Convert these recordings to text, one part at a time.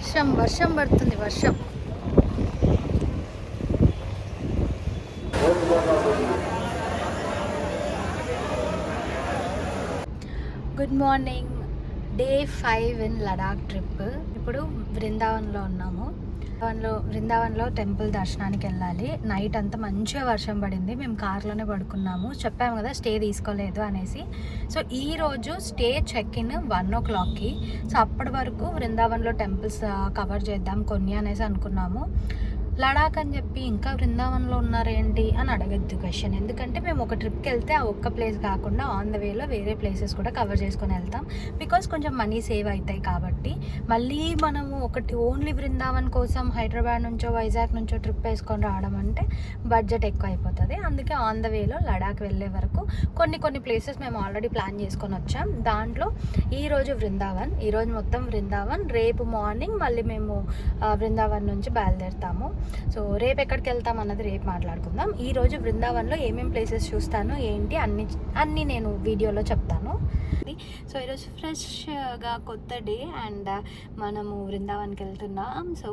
వర్షం వర్షం పడుతుంది వర్షం. Good morning. Day 5 in Ladakh trip. ఇప్పుడు బృందావన్లో ఉన్నాము. బృందావన్లో టెంపుల్ దర్శనానికి వెళ్ళాలి. నైట్ అంతా మంచిగా వర్షం పడింది. మేము కార్లోనే పడుకున్నాము. చెప్పాము కదా స్టే తీసుకోలేదు అనేసి. సో ఈరోజు స్టే చెక్ ఇన్ 1 o'clockకి. సో అప్పటి వరకు బృందావన్లో టెంపుల్స్ కవర్ చేద్దాం కొన్ని అనేసి అనుకున్నాము. లడాక్ అని చెప్పి ఇంకా బృందావన్లో ఉన్నారేంటి అని అడగద్దు క్వశ్చన్. ఎందుకంటే మేము ఒక ట్రిప్కి వెళ్తే ఆ ఒక్క ప్లేస్ కాకుండా ఆన్ ద వేలో వేరే ప్లేసెస్ కూడా కవర్ చేసుకొని వెళ్తాం. బికాస్ కొంచెం మనీ సేవ్ అవుతాయి కాబట్టి. మళ్ళీ మనము ఒకటి ఓన్లీ బృందావన్ కోసం హైదరాబాద్ నుంచో వైజాగ్ నుంచో ట్రిప్ వేసుకొని రావడం అంటే బడ్జెట్ ఎక్కువ అయిపోతుంది. అందుకే ఆన్ ద వేలో లడాక్ వెళ్ళే వరకు కొన్ని ప్లేసెస్ మేము ఆల్రెడీ ప్లాన్ చేసుకొని వచ్చాం. దాంట్లో ఈరోజు ఈరోజు మొత్తం బృందావన్, రేపు మార్నింగ్ మళ్ళీ మేము బృందావన్ నుంచి బయలుదేరుతాము. సో రేపు ఎక్కడికి వెళ్తాం అన్నది రేపు మాట్లాడుకుందాం. ఈరోజు బృందావన్లో ఏమేమి ప్లేసెస్ చూస్తాను ఏంటి అన్నీ నేను వీడియోలో చెప్తాను. సో ఈరోజు ఫ్రెష్గా కొత్త డే అండ్ మనము బృందావన్కి వెళ్తున్నాం. సో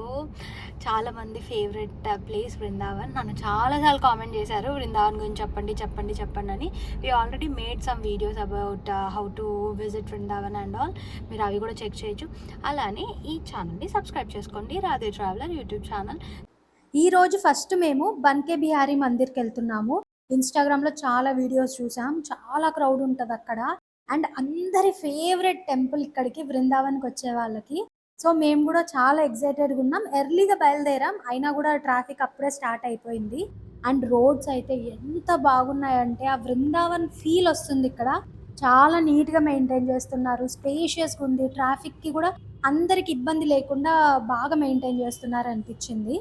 చాలామంది ఫేవరెట్ ప్లేస్ బృందావన్. నన్ను చాలాసార్లు కామెంట్ చేశారు బృందావన్ గురించి చెప్పండి అని. We already made some videos about how to visit Brindavan and all. మీరు అవి కూడా చెక్ చేయొచ్చు. అలానే ఈ ఛానల్ని సబ్స్క్రైబ్ చేసుకోండి, రాధే ట్రావెలర్ యూట్యూబ్ ఛానల్. ఈరోజు ఫస్ట్ మేము బన్కే బిహారీ మందిర్కి వెళ్తున్నాము. ఇన్స్టాగ్రామ్లో చాలా వీడియోస్ చూసాం. చాలా క్రౌడ్ ఉంటుంది అక్కడ. అండ్ అందరి ఫేవరెట్ టెంపుల్ ఇక్కడికి బృందావన్కి వచ్చే వాళ్ళకి. సో మేము కూడా చాలా ఎక్సైటెడ్గా ఉన్నాం. ఎర్లీగా బయలుదేరాం, అయినా కూడా ట్రాఫిక్ అప్పుడే స్టార్ట్ అయిపోయింది. అండ్ రోడ్స్ అయితే ఎంత బాగున్నాయంటే ఆ బృందావన్ ఫీల్ వస్తుంది. ఇక్కడ చాలా నీట్గా మెయింటైన్ చేస్తున్నారు, స్పేషియస్గా ఉంది. ట్రాఫిక్కి కూడా అందరికి ఇబ్బంది లేకుండా బాగా మెయింటైన్ చేస్తున్నారు అనిపించింది.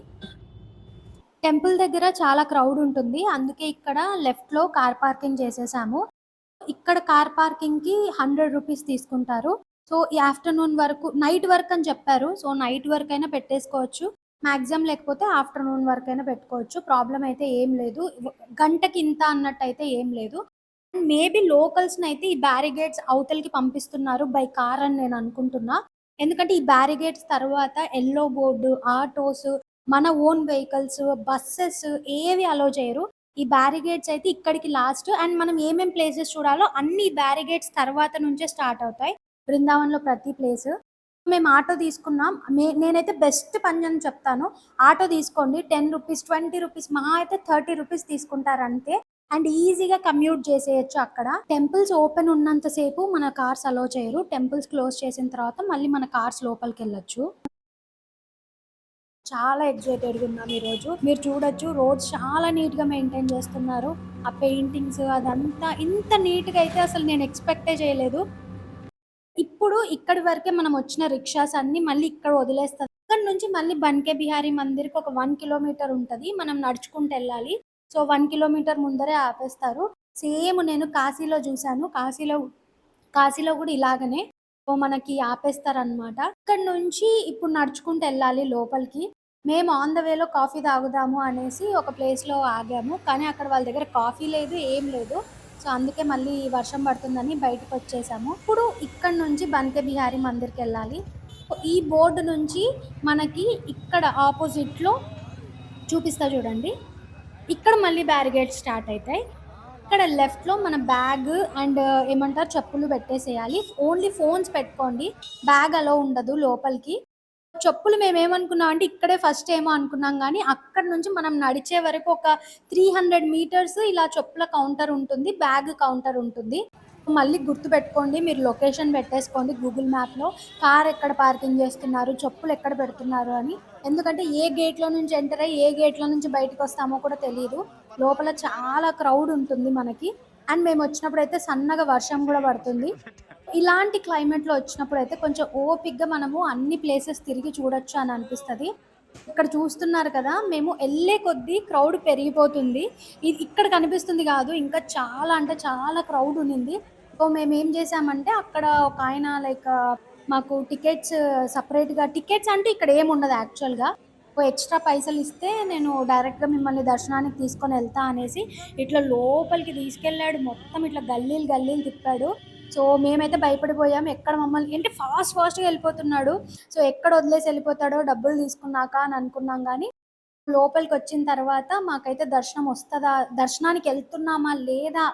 టెంపుల్ దగ్గర చాలా క్రౌడ్ ఉంటుంది. అందుకే ఇక్కడ లెఫ్ట్లో కార్ పార్కింగ్ చేసేసాము. ఇక్కడ కార్ పార్కింగ్కి 100 రూపీస్ తీసుకుంటారు. సో ఈ ఆఫ్టర్నూన్ వరకు, నైట్ వరకు అని చెప్పారు. సో నైట్ వరకు అయినా పెట్టేసుకోవచ్చు మ్యాక్సిమం, లేకపోతే ఆఫ్టర్నూన్ వరకు అయినా పెట్టుకోవచ్చు. ప్రాబ్లం అయితే ఏం లేదు. గంటకి ఇంత అన్నట్టు అయితే ఏం లేదు. మేబీ లోకల్స్ని అయితే ఈ బ్యారిగేడ్స్ అవతలకి పంపిస్తున్నారు బై కార్ అని నేను అనుకుంటున్నా. ఎందుకంటే ఈ బ్యారిగేడ్స్ తర్వాత ఎల్లో బోర్డు, ఆటోస్, మన ఓన్ వెహికల్స్, బస్సెస్ ఏవి అలో చేయరు. ఈ బ్యారిగేడ్స్ అయితే ఇక్కడికి లాస్ట్. అండ్ మనం ఏమేం ప్లేసెస్ చూడాలో అన్ని బ్యారిగేడ్స్ తర్వాత నుంచే స్టార్ట్ అవుతాయి బృందావన్లో ప్రతి ప్లేస్. మేము ఆటో తీసుకున్నాం. నేనైతే బెస్ట్ పని అని చెప్తాను. ఆటో తీసుకోండి. 10 రూపీస్, 20 రూపీస్, మహా అయితే 30 రూపీస్ తీసుకుంటారు అంతే. అండ్ ఈజీగా కమ్యూట్ చేసేయచ్చు. అక్కడ టెంపుల్స్ ఓపెన్ ఉన్నంతసేపు మన కార్స్ అలో చేయరు. టెంపుల్స్ క్లోజ్ చేసిన తర్వాత మళ్ళీ మన కార్స్ లోపలికి వెళ్ళొచ్చు. చాలా ఎక్సైటెడ్గా ఉన్నాం ఈరోజు. మీరు చూడొచ్చు రోడ్స్ చాలా నీట్గా మెయింటైన్ చేస్తున్నారు. ఆ పెయింటింగ్స్ అదంతా ఇంత నీట్గా అయితే అసలు నేను ఎక్స్పెక్టే చేయలేదు. ఇప్పుడు ఇక్కడి వరకే మనం వచ్చిన రిక్షాస్ అన్ని మళ్ళీ ఇక్కడ వదిలేస్తారు. ఇక్కడ నుంచి మళ్ళీ బన్కే బిహారీ మందిర్కి ఒక 1 కిలోమీటర్ ఉంటుంది. మనం నడుచుకుంటూ వెళ్ళాలి. సో 1 కిలోమీటర్ ముందరే ఆపేస్తారు. సేమ్ నేను కాశీలో చూశాను. కాశీలో కూడా ఇలాగనే మనకి ఆపేస్తారనమాట. ఇక్కడ నుంచి ఇప్పుడు నడుచుకుంటూ వెళ్ళాలి లోపలికి. మేము ఆన్ ద వేలో కాఫీ తాగుదాము అనేసి ఒక ప్లేస్లో ఆగాము. కానీ అక్కడ వాళ్ళ దగ్గర కాఫీ లేదు, ఏం లేదు. సో అందుకే మళ్ళీ వర్షం పడుతుందని బయటకు వచ్చేసాము. ఇప్పుడు ఇక్కడ నుంచి బన్కే బిహారీ మందిర్కి వెళ్ళాలి. ఈ బోర్డు నుంచి మనకి ఇక్కడ ఆపోజిట్లో చూపిస్తా చూడండి. ఇక్కడ మళ్ళీ బ్యారిగేడ్స్ స్టార్ట్ అవుతాయి. ఇక్కడ లెఫ్ట్లో మన బ్యాగ్ అండ్ ఏమంటారు చెప్పులు పెట్టేసేయాలి. ఓన్లీ ఫోన్స్ పెట్టుకోండి, బ్యాగ్ అలో ఉండదు లోపలికి. చెప్పులు మేమేమనుకున్నాం అంటే ఇక్కడే ఫస్ట్ ఏమో అనుకున్నాం, కానీ అక్కడ నుంచి మనం నడిచే వరకు ఒక 300 మీటర్స్ ఇలా చెప్పుల కౌంటర్ ఉంటుంది, బ్యాగ్ కౌంటర్ ఉంటుంది. మళ్ళీ గుర్తుపెట్టుకోండి, మీరు లొకేషన్ పెట్టేసుకోండి గూగుల్ మ్యాప్లో, కార్ ఎక్కడ పార్కింగ్ చేస్తున్నారు, చెప్పులు ఎక్కడ పెడుతున్నారు అని. ఎందుకంటే ఏ గేట్లో నుంచి ఎంటర్ అయ్యి ఏ గేట్లో నుంచి బయటకు వస్తామో కూడా తెలియదు. లోపల చాలా క్రౌడ్ ఉంటుంది మనకి. అండ్ మేము వచ్చినప్పుడు అయితే సన్నగా వర్షం కూడా పడుతుంది. ఇలాంటి క్లైమేట్లో వచ్చినప్పుడు అయితే కొంచెం ఓపిక్గా మనము అన్ని ప్లేసెస్ తిరిగి చూడొచ్చు అని అనిపిస్తుంది. ఇక్కడ చూస్తున్నారు కదా, మేము వెళ్ళే కొద్దీ క్రౌడ్ పెరిగిపోతుంది. ఇది ఇక్కడ కనిపిస్తుంది కాదు, ఇంకా చాలా అంటే చాలా క్రౌడ్ ఉన్నింది. సో మేము ఏం చేసామంటే అక్కడ ఒక ఆయన లైక్ మాకు టికెట్స్ సపరేట్గా, టికెట్స్ అంటే ఇక్కడ ఏముండదు యాక్చువల్గా. ఎక్స్ట్రా పైసలు ఇస్తే నేను డైరెక్ట్గా మిమ్మల్ని దర్శనానికి తీసుకొని వెళ్తా అనేసి ఇట్లా లోపలికి తీసుకెళ్ళాడు. మొత్తం ఇట్లా గల్లీలు తిప్పాడు. సో, మేమైతే భయపడిపోయాం. ఎక్కడ మమ్మల్ని అంటే ఫాస్ట్‌గా ఎళ్ళిపోతున్నాడు. సో, ఎక్కడ వదిలేసి ఎళ్ళిపోతాడో డబ్బులు తీసుకున్నాక అని అనుకున్నాం గానీ, లోపలికొచ్చిన తర్వాత మాకైతే దర్శనం వస్తదా? దర్శనానికెళ్తున్నామా? లేదా?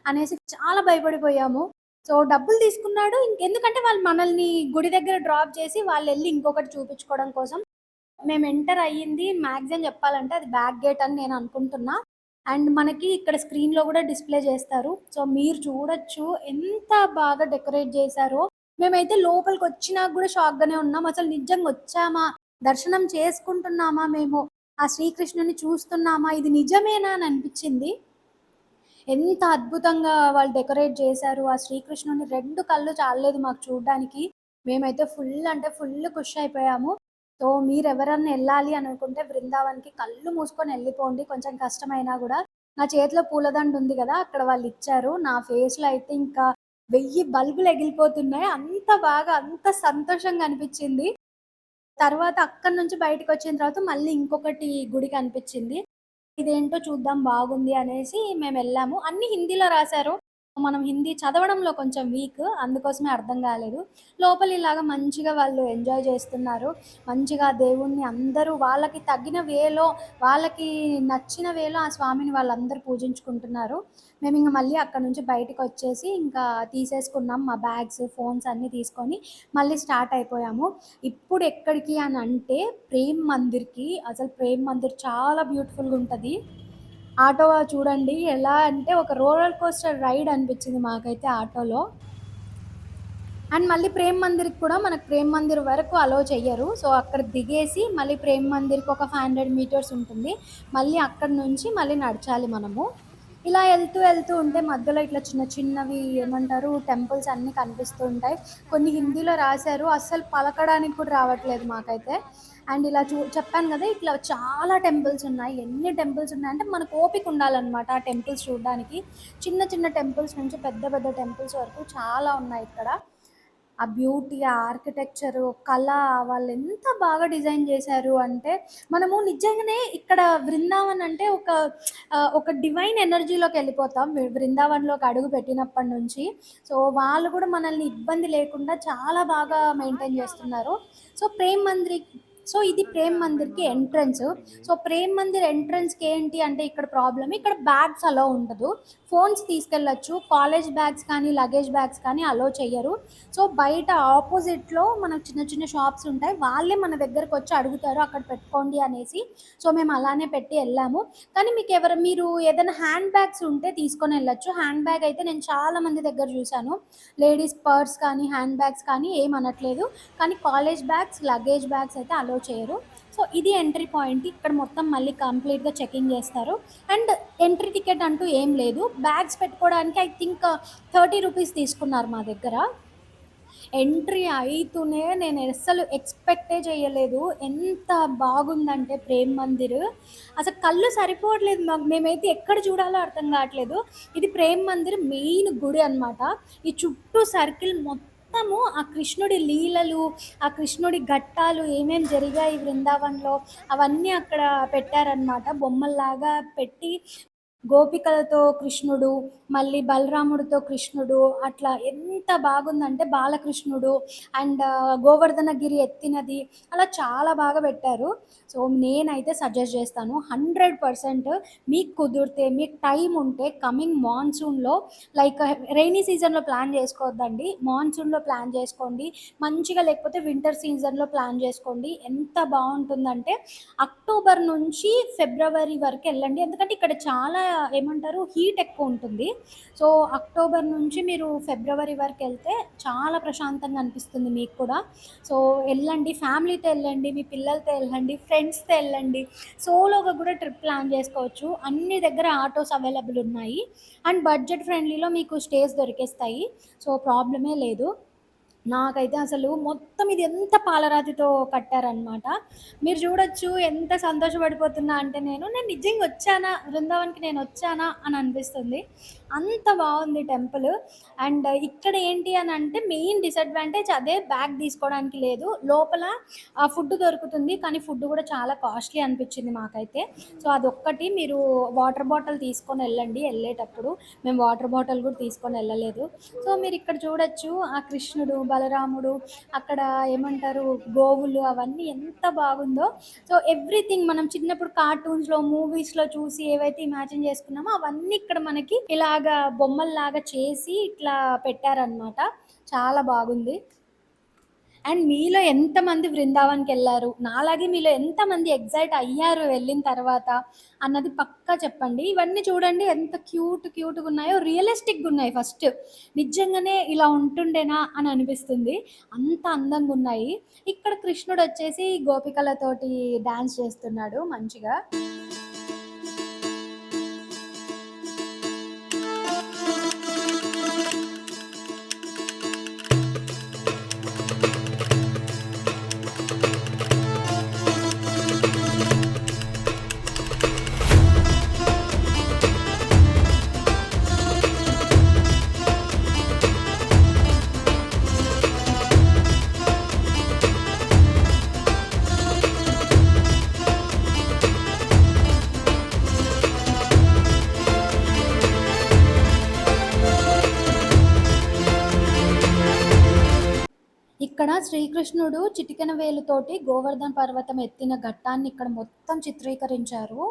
అనేసి చాలా భయపడిపోయాము. సో, డబ్బులు తీసుకున్నాడు. ఎందుకంటే వాళ్ళు మనల్ని గుడి దగ్గర డ్రాప్ చేసి వాళ్ళెళ్లి ఇంకొకటి చూపించుకోవడం కోసం. మేము ఎంటర్ అయ్యింది మాక్సిమం చెప్పాలంటే అది బ్యాక్ గేట్ అని నేను అనుకుంటున్నా. అండ్ మనకి ఇక్కడ స్క్రీన్‌లో గూడా డిస్‌ప్లే చేస్తారు. సో, మీరు చూడొచ్చు ఎంత బాగా డెకరేట్ చేశారో. మేమైతే లోపలికొచ్చినాక గూడా షాక్‌గానే ఉన్నాం. అసలు నిజంగా వచ్చామా? దర్శనం చేసుకుంటున్నామా మేము? ఆ శ్రీకృష్ణుడిని చూస్తున్నామా? ఇది నిజమేనా అని అనిపిచ్చింది. ఎంత అద్భుతంగా వాళ్ళు డెకరేట్ చేశారు. ఆ శ్రీకృష్ణుడిని 2 కళ్ళు చాలలేదు మాకు చూడ్డానికి. మేమైతే ఫుల్ అంటే ఫుల్ ఖుషి అయిపోయాము. సో, మీరెవరన్నా ఎళ్ళాలి అని అనుకుంటే బృందావన్‌కి కళ్ళు మూసుకొని ఎళ్ళిపోండి. కొంచెం కష్టమైనా గూడా. నా చేతిలో పూలదండ ఉంది గదా! అక్కడ వాళ్ళిచ్చారు. నా ఫేస్‌లో అయితే ఇంకా 1000 బల్బులు ఎగిలిపోతున్నాయి. అంత బాగా అంత సంతోషంగా అనిపిచ్చింది. తర్వాత అక్కడి నుంచి బయటికొచ్చిన తర్వాత మళ్ళీ ఇంకొకటి గుడి కనిపిచ్చింది. ఇదేంటో చూద్దాం బాగుంది అనేసి మేమెళ్ళాము. అన్నీ హిందీలో రాశారు. మనం హిందీ చదవడంలో కొంచెం వీక్. అందుకోసమే అర్థం కాలేదు. లోపల ఇలాగ మంచిగా వాళ్ళు ఎంజాయ్ చేస్తున్నారు. మంచిగా దేవుడిని అందరూ వాళ్ళకి తగిన వేలో, వాళ్ళకి నచ్చిన వేలో ఆ స్వామిని వాళ్ళందరూ పూజించుకుంటున్నారు. మేమింక మళ్ళీ అక్కడి నుంచి బయటికొచ్చేసి ఇంకా తీసేసుకున్నాం. మా బ్యాగ్స్, ఫోన్స్ అన్నీ తీసుకొని మళ్ళీ స్టార్ట్ అయిపోయాము. ఇప్పుడు ఎక్కడికి అనంటే ప్రేమ్ మందిర్‌కి. అసలు ప్రేమ్ మందిర్ చాలా బ్యూటిఫుల్‌గా ఉంటది. ఆటో చూడండి ఎలా అంటే ఒక రోలర్ కోస్టర్ రైడ్ అనిపించింది మాకైతే ఆటోలో. అండ్ మళ్ళీ ప్రేమ్ మందిర్‌కి కూడా మనకు ప్రేమ్ మందిర్ వరకు అలో చెయ్యరు. సో, అక్కడ దిగేసి మళ్ళీ ప్రేమ్ మందిర్‌కి ఒక 500 మీటర్స్ ఉంటుంది. మళ్ళీ అక్కడి నుంచి మళ్ళీ నడచాలి మనము. ఇలా ఎళ్తూ ఉంటే మధ్యలో ఇట్లా చిన్న చిన్నవి ఏమంటారు టెంపుల్స్ అన్నీ కనిపిస్తూ ఉంటాయి. కొన్ని హిందీలో రాశారు. అస్సలు పలకడానికి కూడా రావట్లేదు మాకైతే. అండ్ ఇలా చెప్పాను గదా! ఇట్లా చాలా టెంపుల్స్ ఉన్నాయి. ఎన్ని టెంపుల్స్ ఉన్నాయంటే మనకు ఓపిక ఉండాలన్నమాట ఆ టెంపుల్స్ చూడడానికి. చిన్న చిన్న టెంపుల్స్ నుంచి పెద్ద పెద్ద టెంపుల్స్ వరకు చాలా ఉన్నాయి ఇక్కడ. ఆ బ్యూటీ, ఆ ఆర్కిటెక్చరు, కళ వాళ్ళెంత బాగా డిజైన్ జేశారు అంటే, మనము నిజంగానే ఇక్కడ బృందావన్ అంటే ఒక డివైన్ ఎనర్జీలోకెళ్ళిపోతాం. బృందావన్‌లోకి అడుగు పెట్టినప్పటి నుంచి. సో, వాళ్ళు గూడా మనల్ని ఇబ్బంది లేకుండా చాలా బాగా మెయింటైన్ జేస్తున్నారు. సో, ఇది ప్రేమ్ మందిర్‌కి ఎంట్రన్స్. సో, ప్రేమ్ మందిర్ ఎంట్రన్స్‌కి ఏంటి అంటే ఇక్కడ ప్రాబ్లమ్ ఇక్కడ బ్యాగ్స్ అలో ఉండదు. ఫోన్స్ తీసుకెళ్ళొచ్చు. కాలేజ్ బ్యాగ్స్ కానీ, లగేజ్ బ్యాగ్స్ కానీ అలో చెయ్యరు. సో, బయట ఆపోజిట్‌లో మనకు చిన్న చిన్న షాప్స్ ఉంటాయి. వాళ్ళే మన దగ్గరకొచ్చి అడుగుతారు అక్కడ పెట్టుకోండి అనేసి. సో, మేము అలానే పెట్టి ఎళ్ళాము. కానీ మీరు ఏదైనా హ్యాండ్ బ్యాగ్స్ ఉంటే తీసుకొనెళ్ళొచ్చు. హ్యాండ్ బ్యాగ్ అయితే నేను చాలా మంది దగ్గర చూసాను. లేడీస్ పర్స్ కానీ, హ్యాండ్ బ్యాగ్స్ కానీ ఏమనట్లేదు. కానీ కాలేజ్ బ్యాగ్స్, లగేజ్ బ్యాగ్స్ అయితే అలో చేయరు. సో, ఇది ఎంట్రీ పాయింట్. ఇక్కడ మొత్తం మళ్ళీ కంప్లీట్‌గా చెకింగ్ చేస్తారు. అండ్ ఎంట్రీ టికెట్ అంటూ ఏం లేదు. బ్యాగ్స్ పెట్టుకోవడానికి ఐ థింక్ రూ. 30 తీసుకున్నారు మా దగ్గర. ఎంట్రీ అయితూనే నేను అస్సలు ఎక్స్‌పెక్టే చేయలేదు. ఎంత బాగుందంటే ప్రేమ్ మందిర్. అసలు కళ్ళు సరిపోవట్లేదు మాకు. మేమైతే ఎక్కడ చూడాలో అర్థం కావట్లేదు. ఇది ప్రేమ్ మందిర్ మెయిన్ గుడి అనమాట. ఈ చుట్టూ సర్కిల్ మొత్తము ఆ కృష్ణుడి లీలలు, ఆ కృష్ణుడి ఘట్టాలు ఏమేం జరిగాయి బృందావన్‌లో అవన్నీ అక్కడ పెట్టారనమాట. బొమ్మల్లాగా పెట్టి గోపికలతో కృష్ణుడు, మళ్ళీ బలరాముడితో కృష్ణుడు, అట్లా ఎంత బాగుందంటే బాలకృష్ణుడు అండ్ గోవర్ధనగిరి ఎత్తినది అలా చాలా బాగా పెట్టారు. సో, నేనైతే సజెస్ట్ చేస్తాను 100% మీకు కుదిరితే, మీకు టైం ఉంటే కమింగ్ మాన్సూన్‌లో లైక్ రెయినీ సీజన్‌లో ప్లాన్ చేసుకోవద్దండి. మాన్సూన్‌లో ప్లాన్ చేసుకోండి. మంచిగా లేకపోతే వింటర్ సీజన్‌లో ప్లాన్ చేసుకోండి. ఎంత బావుంటుందంటే అక్టోబర్ నుంచి ఫిబ్రవరి వరకెళ్ళండి. ఎందుకంటే ఇక్కడ చాలా ఏమంటారు హీట్ ఎక్కువుంటుంది. సో, అక్టోబర్ నుంచి మీరు ఫిబ్రవరి వరకెళ్తే చాలా ప్రశాంతంగా అనిపిస్తుంది మీకు కూడా. సో, ఎళ్ళండి. ఫ్యామిలీతో ఎళ్ళండి. మీ పిల్లలతో ఎళ్ళండి. ఫ్రెండ్స్‌తో ఎళ్ళండి. సోలోగా గూడా ట్రిప్ ప్లాన్ చేసుకోవచ్చు. అన్ని దగ్గర ఆటోస్ అవైలబుల్ ఉన్నాయి. అండ్ బడ్జెట్ ఫ్రెండ్లీలో మీకు స్టేస్ దొరికేస్తాయి. సో, ప్రాబ్లమే లేదు. నాకైతే అసలు మొత్తం ఇది ఎంత పాలరాతితో కట్టారనమాట. మీరు చూడొచ్చు ఎంత సంతోషపడిపోతున్నా అంటే నేను నిజంగా వచ్చానా, బృందావన్‌కి నేనొచ్చానా అని అనిపిస్తుంది. అంత బావుంది టెంపుల్. అండ్ ఇక్కడ ఏంటి అనంటే మెయిన్ డిసడ్వాంటేజ్ అదే, బ్యాగ్ తీసుకోవడానికి లేదు. లోపల ఫుడ్ దొరుకుతుంది. కానీ ఫుడ్ కూడా చాలా కాస్ట్‌లీ అనిపించింది మాకైతే. సో, అదొక్కటి మీరు వాటర్ బాటిల్ తీసుకొనెళ్ళండి ఎళ్ళేటప్పుడు. మేము వాటర్ బాటిల్ కూడా తీసుకొనెళ్ళలేదు. సో, మీరిక్కడ చూడొచ్చు ఆ కృష్ణుడు, బలరాముడు, అక్కడ ఏమంటారు గోవులు అవన్నీ ఎంత బాగుందో. సో, ఎవ్రీథింగ్ మనం చిన్నప్పుడు కార్టూన్స్‌లో, మూవీస్‌లో చూసి ఏవైతే ఇమాజిన్ చేసుకున్నామో అవన్నీ ఇక్కడ మనకి ఇలాగా బొమ్మల్లాగా చేసి ఇట్లా పెట్టారనమాట. చాలా బాగుంది. అండ్ మీలో ఎంతమంది బృందావన్‌కెళ్లారు? నాలాగే మీలో ఎంతమంది ఎక్సైట్ అయ్యారు వెళ్ళిన తర్వాత అన్నది పక్కా చెప్పండి. ఇవన్నీ చూడండి ఎంత క్యూట్‌గున్నాయో, రియలిస్టిక్‌గున్నాయి ఫస్ట్. నిజంగానే ఇలా ఉంటుండేనా అని అనిపిస్తుంది. అంత అందంగున్నాయి. ఇక్కడ కృష్ణుడొచ్చేసి గోపికలతోటి డాన్స్ చేస్తున్నాడు మంచిగా. ఇక్కడ శ్రీకృష్ణుడు చిటికెన వేలుతోటి గోవర్ధన పర్వతం ఎత్తిన ఘట్టాన్ని ఇక్కడ మొత్తం చిత్రీకరించారు.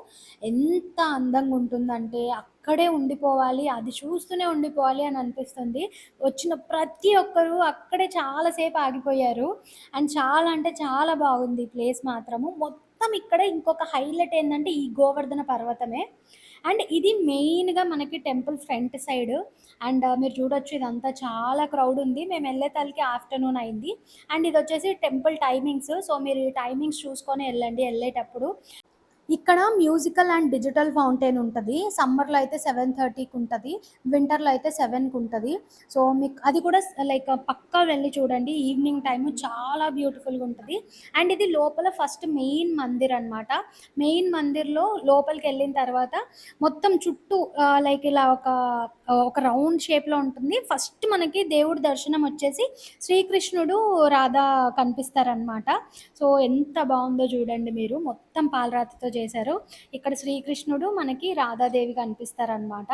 ఎంత అందంగా ఉంటుందంటే అక్కడే ఉండిపోవాలి, అది చూస్తూనే ఉండిపోవాలి అని అనిపిస్తుంది. వచ్చిన ప్రతి ఒక్కరు అక్కడే చాలా సేపు ఆగిపోయారు. అండ్ చాలా అంటే చాలా బాగుంది ఈ ప్లేస్ మాత్రము. మొత్తం ఇక్కడ ఇంకొక హైలైట్ ఏందంటే ఈ గోవర్ధన పర్వతమే. అండ్ ఇది మెయిన్‌గా మనకి టెంపుల్ ఫ్రంట్ సైడ్. అండ్ మీరు చూడొచ్చు ఇదంతా చాలా క్రౌడ్ ఉంది. మేము ఎళ్ళేతలకి ఆఫ్టర్‌నూన్ అయింది. అండ్ ఇదొచ్చేసి టెంపుల్ టైమింగ్స్. సో, మీరు ఈ టైమింగ్స్ చూసుకొని ఎళ్ళండి ఎళ్ళేటప్పుడు. ఇక్కడ మ్యూజికల్ అండ్ డిజిటల్ ఫౌంటైన్ ఉంటది. సమ్మర్‌లో అయితే 7:30కి ఉంటది. వింటర్‌లో అయితే 7కి ఉంటది. సో, మీకు అది కూడా లైక్ పక్కా వెళ్లి చూడండి. ఈవినింగ్ టైమ్ చాలా బ్యూటిఫుల్‌గా ఉంటది. అండ్ ఇది లోపల ఫస్ట్ మెయిన్ మందిర్ అన్నమాట. మెయిన్ మందిర్‌లో లోపలికెళ్ళిన తర్వాత మొత్తం చుట్టూ లైక్ ఇలా ఒక రౌండ్ షేప్‌లో ఉంటుంది. ఫస్ట్ మనకి దేవుడి దర్శనం వచ్చేసి శ్రీకృష్ణుడు, రాధ కనిపిస్తారనమాట. సో, ఎంత బావుందో చూడండి మీరు. మొత్తం పాలరాతితో చేశారు. ఇక్కడ శ్రీకృష్ణుడు, మనకి రాధాదేవి కనిపిస్తారనమాట.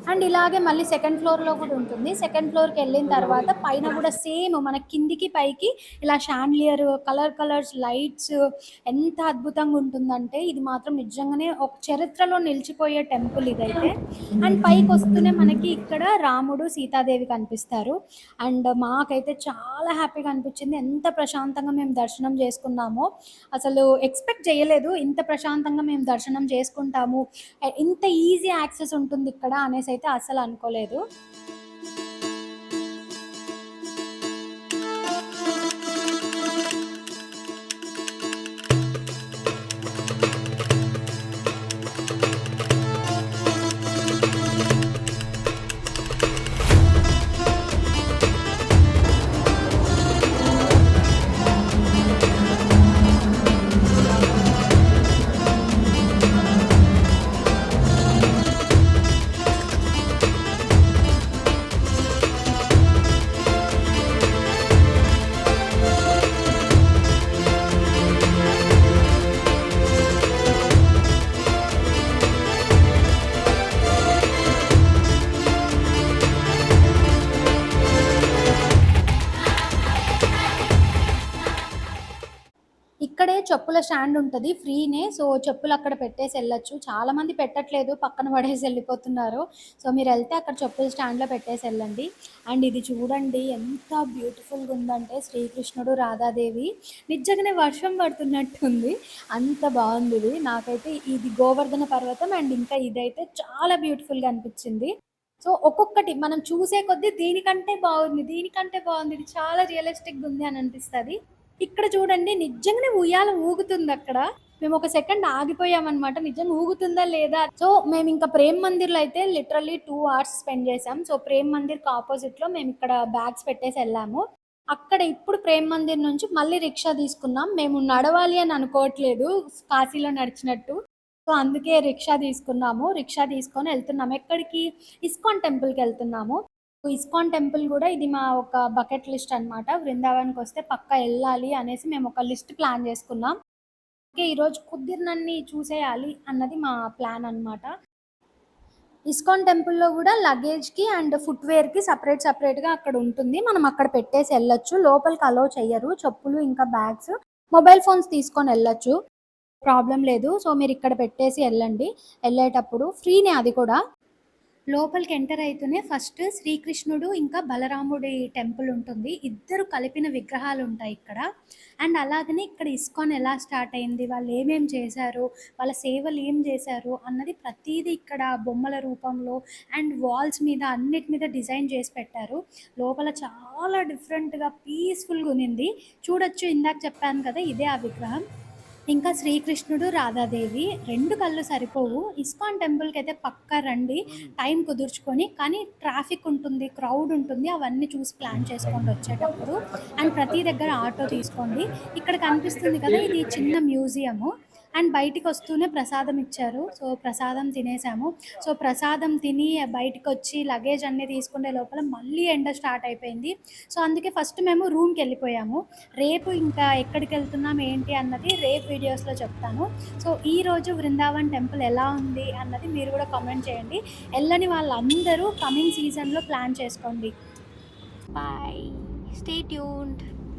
అండ్ ఇలాగే మళ్ళీ సెకండ్ ఫ్లోర్‌లో కూడా ఉంటుంది. సెకండ్ ఫ్లోర్‌కెళ్ళిన తర్వాత పైన కూడా సేమ్ మన కిందికి, పైకి ఇలా షాన్లియర్, కలర్స్ లైట్స్ ఎంత అద్భుతంగా ఉంటుందంటే ఇది మాత్రం నిజంగానే ఒక చరిత్రలో నిలిచిపోయే టెంపుల్ ఇదైతే. అండ్ పైకొస్తూనే మనకి ఇక్కడ రాముడు, సీతాదేవి కనిపిస్తారు. అండ్ మాకైతే చాలా హ్యాపీగా అనిపించింది. ఎంత ప్రశాంతంగా మేము దర్శనం చేసుకున్నామో అసలు ఎక్స్‌పెక్ట్ చేయలేదు. ఇంత ప్రశాంతంగా మేము దర్శనం చేసుకుంటాము, ఇంత ఈజీ యాక్సెస్ ఉంటుందిక్కడ అనేసైతే అస్సలనుకోలేదు. ఇక్కడే చెప్పుల స్టాండ్ ఉంటది. ఫ్రీనే. సో, చెప్పులక్కడ పెట్టేసెళ్ళొచ్చు. చాలామంది పెట్టట్లేదు. పక్కన పడేసి ఎళ్ళిపోతున్నారు. సో, మీరెళ్తే అక్కడ చెప్పుల స్టాండ్‌లో పెట్టేసెళ్ళండి. అండ్ ఇది చూడండి ఎంత బ్యూటిఫుల్‌గుందంటే శ్రీకృష్ణుడు, రాధాదేవి నిజంగానే వర్షం పడుతున్నట్టుంది. అంత బావుందిది. నాకైతే ఇది గోవర్ధన పర్వతం అండ్ ఇంకా ఇదైతే చాలా బ్యూటిఫుల్‌గా అనిపిచ్చింది. సో, ఒక్కొక్కటి మనం చూసే కొద్దీ దీనికంటే బావుంది, దీనికంటే బావుంది, ఇది చాలా రియలిస్టిక్‌గుంది అని అనిపిస్తది. ఇక్కడ చూడండి నిజంగానే ఉయ్యాల ఊగుతుంది అక్కడ. మేము ఒక సెకండ్ ఆగిపోయామన్నమాట. నిజంగా ఊగుతుందా లేదా? సో, మేమింకా ప్రేమ్ మందిర్‌లో అయితే లిటరల్లీ 2 అవర్స్ స్పెండ్ చేసాం. సో, ప్రేమ్ మందిర్‌కి ఆపోజిట్‌లో మేమిక్కడ బ్యాగ్స్ పెట్టేసి ఎళ్ళాము. అక్కడ ఇప్పుడు ప్రేమ్ మందిర్ నుంచి మళ్ళీ రిక్షా తీసుకున్నాం. మేము నడవాలి అని అనుకోవట్లేదు కాశీలో నడిచినట్టు. సో, అందుకే రిక్షా తీసుకున్నాము. రిక్షా తీసుకొని ఎళ్తున్నాం. ఎక్కడికి? ఇస్కాన్ టెంపుల్‌కెళ్తున్నాము. ఇస్కాన్ టెంపుల్ గూడా ఇది మా ఒక బకెట్ లిస్ట్ అనమాట. వృందావన్‌కొస్తే పక్కా ఎళ్ళాలి అనేసి మేమొక లిస్ట్ ప్లాన్ జేసుకున్నాం. ఓకే. ఈరోజు కుదిరినన్ని చూసేయాలి అన్నది మా ప్లాన్ అనమాట. ఇస్కాన్ టెంపుల్‌లో గూడా లగేజ్‌కి అండ్ ఫుట్‌వేర్‌కి సెపరేట్‌గా అక్కడ ఉంటుంది. మనం అక్కడ పెట్టేసి ఎళ్ళొచ్చు. లోపలికి అలో చెయ్యరు. చెప్పులు ఇంకా బ్యాగ్స్, మొబైల్ ఫోన్స్ తీసుకొనెళ్ళొచ్చు. ప్రాబ్లమ్ లేదు. సో, మీరిక్కడ పెట్టేసి ఎళ్ళండి. ఎళ్ళేటప్పుడు ఫ్రీనే అది కూడా. లోపలికి ఎంటర్ అయితూనే ఫస్ట్ శ్రీకృష్ణుడు ఇంకా బలరాముడి టెంపుల్ ఉంటుంది. ఇద్దరు కలిపిన విగ్రహాలు ఉంటాయి ఇక్కడ. అండ్ అలాగనే ఇక్కడ ఇస్కాన్ ఎలా స్టార్ట్ అయింది, వాళ్ళు ఏమేం చేశారు, వాళ్ళ సేవలు ఏం చేశారు అన్నది ప్రతీదీ ఇక్కడ బొమ్మల రూపంలో అండ్ వాల్స్ మీద అన్నిటి మీద డిజైన్ చేసి పెట్టారు. లోపల చాలా డిఫరెంట్‌గా పీస్‌ఫుల్‌గా ఉన్నింది. చూడొచ్చు, ఇందాక చెప్పాను కదా ఇదే ఆ విగ్రహం. ఇంకా శ్రీకృష్ణుడు, రాధాదేవి 2 కళ్ళు సరిపోవు. ఇస్కాన్ టెంపుల్‌కైతే పక్కా రండి. టైం కుదుర్చుకొని. కానీ ట్రాఫిక్ ఉంటుంది, క్రౌడ్ ఉంటుంది. అవన్నీ చూసి ప్లాన్ చేసుకోండి వచ్చేటప్పుడు. అండ్ ప్రతి దగ్గర ఆటో తీసుకోండి. ఇక్కడ కనిపిస్తుంది కదా! ఇది చిన్న మ్యూజియము. అండ్ బయటికొస్తూనే ప్రసాదం ఇచ్చారు. సో, ప్రసాదం తినేసాము. సో, ప్రసాదం తిని బయటికొచ్చి లగేజ్ అన్నీ తీసుకునే లోపల మళ్ళీ ఎండ స్టార్ట్ అయిపోయింది. సో, అందుకే ఫస్ట్ మేము రూమ్‌కెళ్ళిపోయాము. రేపు ఇంకా ఎక్కడికెళ్తున్నాం ఏంటి అన్నది రేపు వీడియోస్‌లో చెప్తాను. సో, ఈరోజు వృందావన్ టెంపుల్ ఎలా ఉంది అన్నది మీరు కూడా కామెంట్ చేయండి. ఎళ్ళని వాళ్ళందరూ కమింగ్ సీజన్‌లో ప్లాన్ చేసుకోండి. బాయ్. Stay tuned.